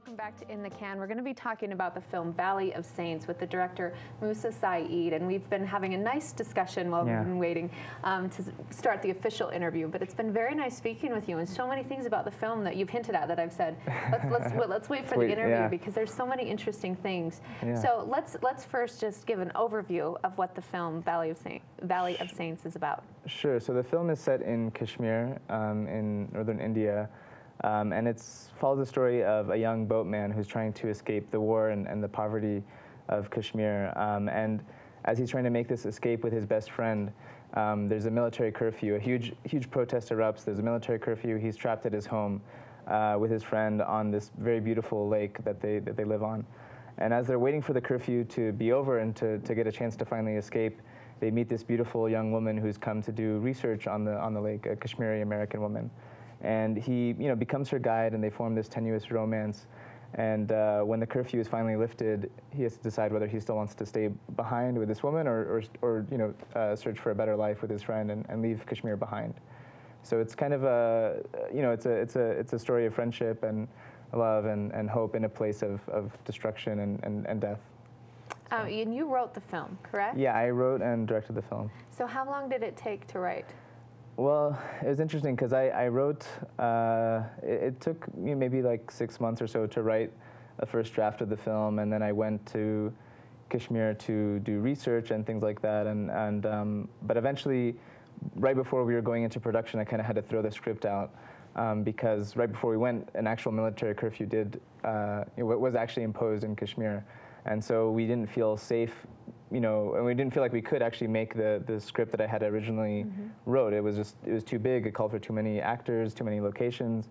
Welcome back to In the Can. We're going to be talking about the film Valley of Saints with the director Musa Syeed, and we've been having a nice discussion while we've been waiting to start the official interview. But it's been very nice speaking with you, and so many things about the film that you've hinted at that I've said, let's wait for the interview because there's so many interesting things. So let's first just give an overview of what the film Valley of Saints is about. Sure. So the film is set in Kashmir, in northern India. And it follows the story of a young boatman who's trying to escape the war and the poverty of Kashmir. And as he's trying to make this escape with his best friend, there's a military curfew. A huge protest erupts. There's a military curfew. He's trapped at his home with his friend on this very beautiful lake that they live on. And as they're waiting for the curfew to be over and to get a chance to finally escape, they meet this beautiful young woman who's come to do research on the lake, a Kashmiri American woman. And he, becomes her guide, and they form this tenuous romance. And when the curfew is finally lifted, he has to decide whether he still wants to stay behind with this woman or search for a better life with his friend and leave Kashmir behind. So it's kind of a, it's a story of friendship and love and hope in a place of destruction and death. So. And you wrote the film, correct? Yeah, I wrote and directed the film. So how long did it take to write? Well, it was interesting because I wrote, it took me maybe like 6 months or so to write a first draft of the film, and then I went to Kashmir to do research and things like that, but eventually, right before we were going into production, I kind of had to throw the script out because right before we went, an actual military curfew was actually imposed in Kashmir, and so we didn't feel safe. And we didn't feel like we could actually make the script that I had originally wrote. It was too big. It called for too many actors, too many locations,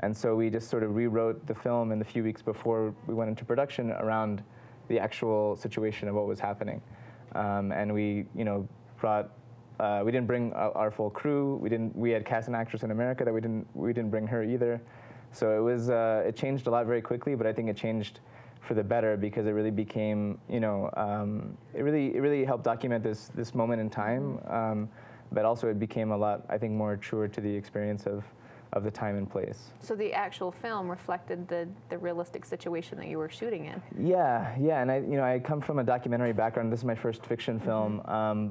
and so we just sort of rewrote the film in the few weeks before we went into production around the actual situation of what was happening. And we, we didn't bring our full crew. We had cast an actress in America that we didn't bring her either. So it was it changed a lot very quickly, but I think it changed for the better because it really became, it really helped document this moment in time, but also it became a lot, I think, more truer to the experience of the time and place. So the actual film reflected the realistic situation that you were shooting in. Yeah, and I come from a documentary background. This is my first fiction film,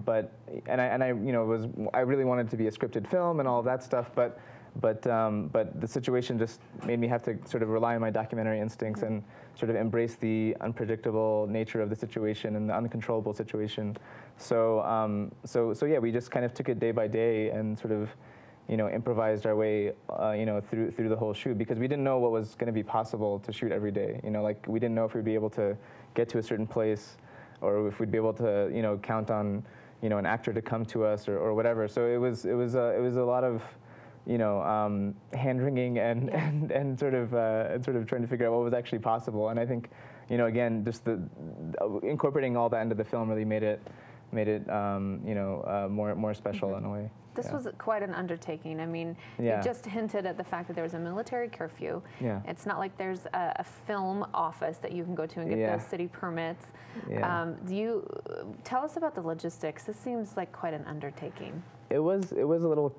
but I really wanted it to be a scripted film and all of that stuff, but the situation just made me have to sort of rely on my documentary instincts and sort of embrace the unpredictable nature of the situation and the uncontrollable situation. So yeah, we just kind of took it day by day and sort of, improvised our way, through the whole shoot because we didn't know what was going to be possible to shoot every day. Like we didn't know if we'd be able to get to a certain place, or if we'd be able to, count on, an actor to come to us or whatever. So it was a lot of hand-wringing and sort of trying to figure out what was actually possible. And I think, again, just incorporating all that into the film really made it more special in a way. This was quite an undertaking. I mean, you just hinted at the fact that there was a military curfew. It's not like there's a film office that you can go to and get those city permits. Do you tell us about the logistics? This seems like quite an undertaking. It was a little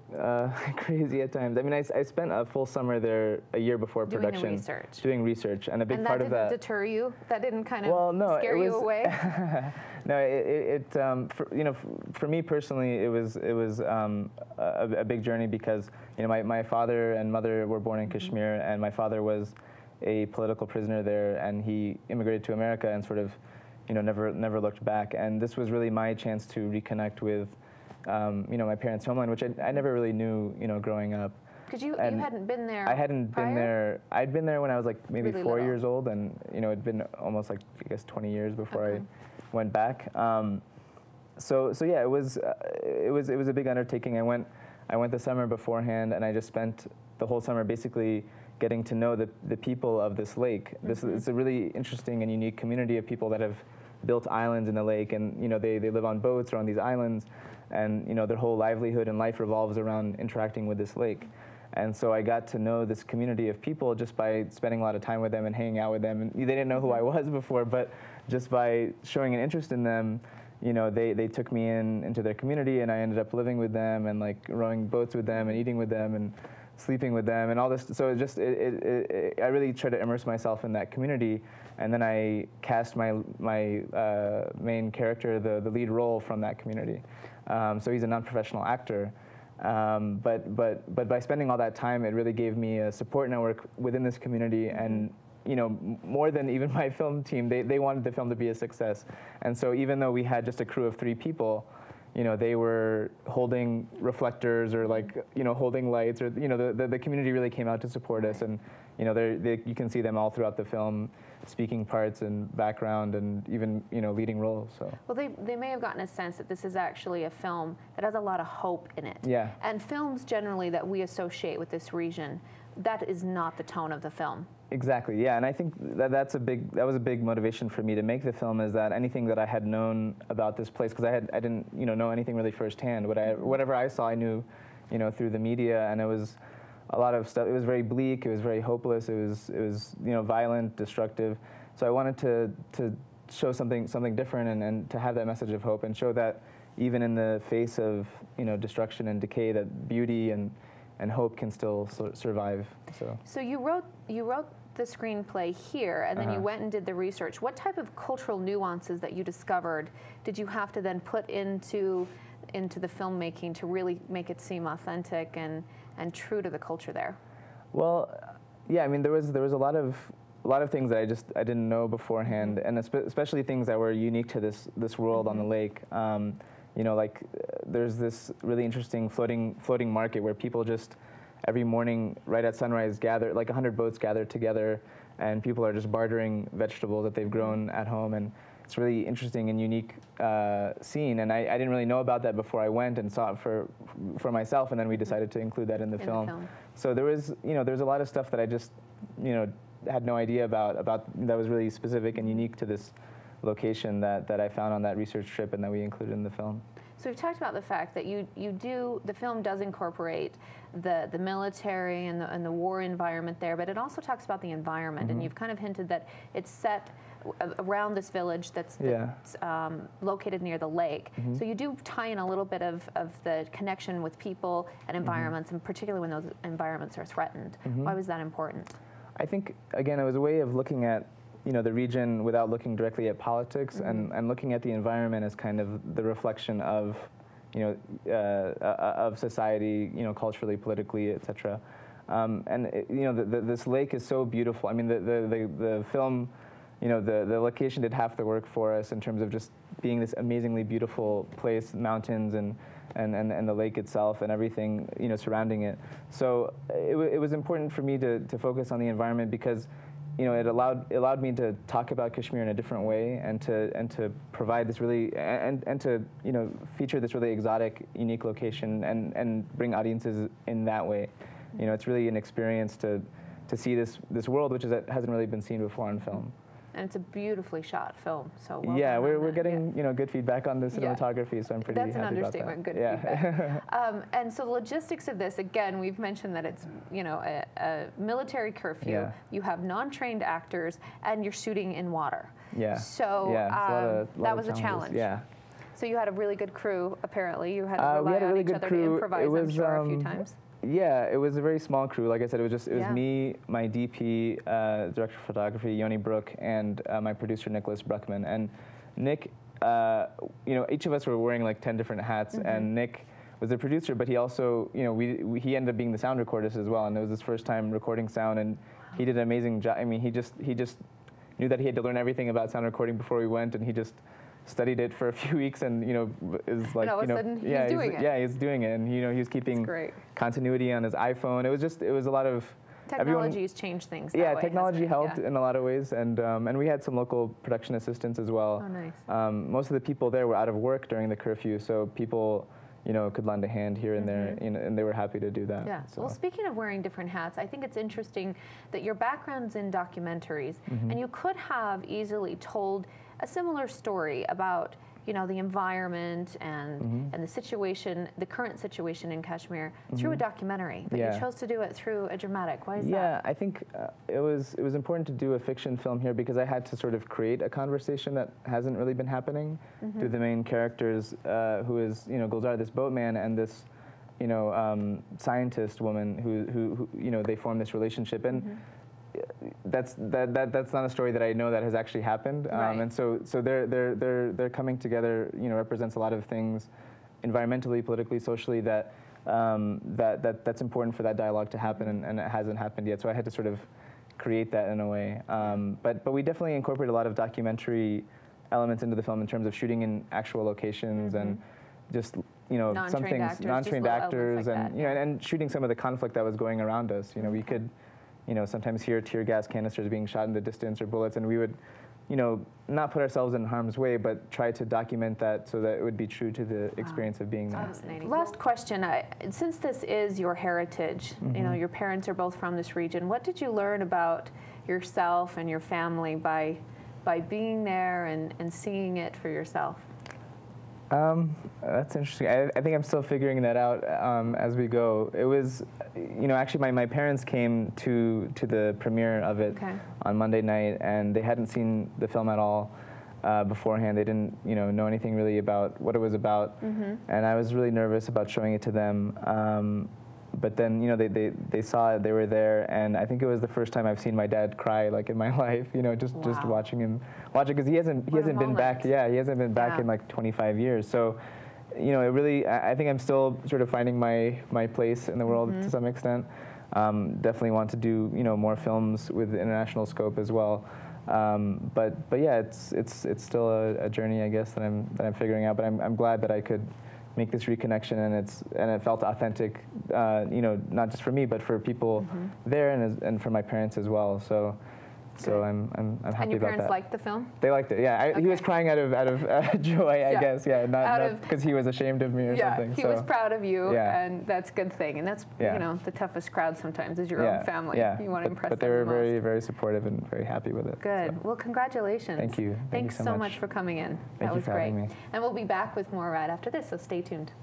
crazy at times. I mean, I spent a full summer there a year before production. Doing research. And a big part of that... And that didn't deter you? That didn't kind of scare you away? No, for me personally, it was a big journey because, my father and mother were born in Kashmir, and my father was a political prisoner there, and he immigrated to America and sort of, never looked back. And this was really my chance to reconnect with my parents' homeland, which I never really knew, growing up. Because you hadn't been there I hadn't prior? Been there. I'd been there when I was like maybe really 4 little. years old, and it'd been almost like, I guess, 20 years before I went back. So yeah, it was a big undertaking. I went the summer beforehand, and I just spent the whole summer basically getting to know the people of this lake. It's a really interesting and unique community of people that have built islands in the lake, and they live on boats or on these islands, and their whole livelihood and life revolves around interacting with this lake. And so I got to know this community of people just by spending a lot of time with them and hanging out with them. And they didn't know who I was before, but just by showing an interest in them, they took me into their community, and I ended up living with them and like rowing boats with them and eating with them. And sleeping with them and all this. So I really try to immerse myself in that community, and then I cast my main character, the lead role from that community. So he's a non-professional actor. But by spending all that time, it really gave me a support network within this community, and more than even my film team, they wanted the film to be a success. And so even though we had just a crew of 3 people, they were holding reflectors or holding lights, or the community really came out to support us, and you can see them all throughout the film, speaking parts and background and even leading roles. So well, they may have gotten a sense that this is actually a film that has a lot of hope in it. Yeah. And films generally that we associate with this region, that is not the tone of the film. Exactly. Yeah, and I think that was a big motivation for me to make the film, is that anything that I had known about this place, because I didn't know anything really firsthand. Whatever I saw, I knew through the media, and it was a lot of stuff. It was very bleak. It was very hopeless. It was violent, destructive. So I wanted to show something different, and to have that message of hope, and show that even in the face of destruction and decay, that beauty and hope can still survive. So you wrote the screenplay here, and then you went and did the research. What type of cultural nuances that you discovered did you have to then put into the filmmaking to really make it seem authentic and true to the culture there? Well, yeah, I mean, there was a lot of things that I didn't know beforehand, and especially things that were unique to this world on the lake. Like there's this really interesting floating market where people just every morning right at sunrise gather, like 100 boats gather together, and people are just bartering vegetables that they've grown at home, and it's a really interesting and unique scene. And I didn't really know about that before I went and saw it for myself, and then we decided to include that in the film. So there's a lot of stuff that I just had no idea about that was really specific and unique to this location that I found on that research trip, and that we included in the film. So we've talked about the fact that the film does incorporate the military and the war environment there, but it also talks about the environment, and you've kind of hinted that it's set around this village that's located near the lake. So you do tie in a little bit of the connection with people and environments, and particularly when those environments are threatened. Why was that important? I think, again, it was a way of looking at the region without looking directly at politics, and looking at the environment as kind of the reflection of of society, culturally, politically, etc. This lake is so beautiful. I mean, the film, the location did half the work for us in terms of just being this amazingly beautiful place, mountains and the lake itself and everything surrounding it. So it was important for me to focus on the environment, because it allowed me to talk about Kashmir in a different way, and to provide this really and to feature this really exotic, unique location, and bring audiences in that way. It's really an experience to see this world, which hasn't really been seen before on film. And it's a beautifully shot film. So well yeah, we're getting good feedback on the cinematography, so I'm pretty happy about that. That's an understatement. Good feedback. And so the logistics of this, again, we've mentioned that it's a military curfew. Yeah. You have non-trained actors, and you're shooting in water. Yeah. So that was a challenge. Yeah. So you had a really good crew. Apparently, you had to rely on each other to improvise. I'm sure a few times. Yeah, it was a very small crew. Like I said, it was me, my DP, director of photography, Yoni Brook, and my producer, Nicholas Bruckman. And Nick, each of us were wearing like 10 different hats, and Nick was the producer, but he also, he ended up being the sound recordist as well, and it was his first time recording sound, and he did an amazing job. I mean, he just knew that he had to learn everything about sound recording before we went, and he just studied it for a few weeks, and is like, all of a sudden he's doing it. Yeah, he's doing it, and he was keeping continuity on his iPhone. It was a lot of technology has changed things. Yeah, technology helped in a lot of ways, and we had some local production assistants as well. Oh, nice. Most of the people there were out of work during the curfew, so people could lend a hand here and there, and they were happy to do that. Yeah. So. Well, speaking of wearing different hats, I think it's interesting that your background's in documentaries, and you could have easily told a similar story about the environment and the situation, the current situation in Kashmir, through a documentary, but you chose to do it through a dramatic. Why is that? Yeah, I think it was important to do a fiction film here, because I had to sort of create a conversation that hasn't really been happening through the main characters, who is Gulzar, this boatman, and this scientist woman who they formed this relationship, and that's not a story that I know that has actually happened. Right. And so they're coming together. Represents a lot of things, environmentally, politically, socially, that's important for that dialogue to happen, and it hasn't happened yet. So I had to sort of create that in a way. But we definitely incorporate a lot of documentary elements into the film in terms of shooting in actual locations and just some things, non-trained actors, like and and shooting some of the conflict that was going around us. We could sometimes hear tear gas canisters being shot in the distance or bullets, and we would not put ourselves in harm's way, but try to document that so that it would be true to the experience of being there. Fascinating. Last question, since this is your heritage, your parents are both from this region, what did you learn about yourself and your family by being there and seeing it for yourself? That's interesting. I think I'm still figuring that out as we go. It was, actually my parents came to the premiere of it on Monday night, and they hadn't seen the film at all beforehand. They didn't, know anything really about what it was about, and I was really nervous about showing it to them. But then, they saw it, they were there, and I think it was the first time I've seen my dad cry like in my life. Just watching him because he hasn't been back. Yeah, he hasn't been back in like 25 years. So, it really, I think I'm still sort of finding my place in the world to some extent. Definitely want to do more films with international scope as well. But yeah, it's still a journey, I guess, that I'm figuring out. But I'm glad that I could make this reconnection, and it felt authentic, not just for me, but for people there, and for my parents as well. So I'm happy about that. And your parents liked the film? They liked it. Yeah, he was crying out of joy, I guess. Yeah, not because he was ashamed of me or something. He was proud of you, and that's a good thing. And that's the toughest crowd sometimes is your own family. Yeah. You want to impress them. But they were very, very supportive and very happy with it. Good. So. Well, congratulations. Thank you. Thanks so much for coming in. That was great. Having me. And we'll be back with more right after this, so stay tuned.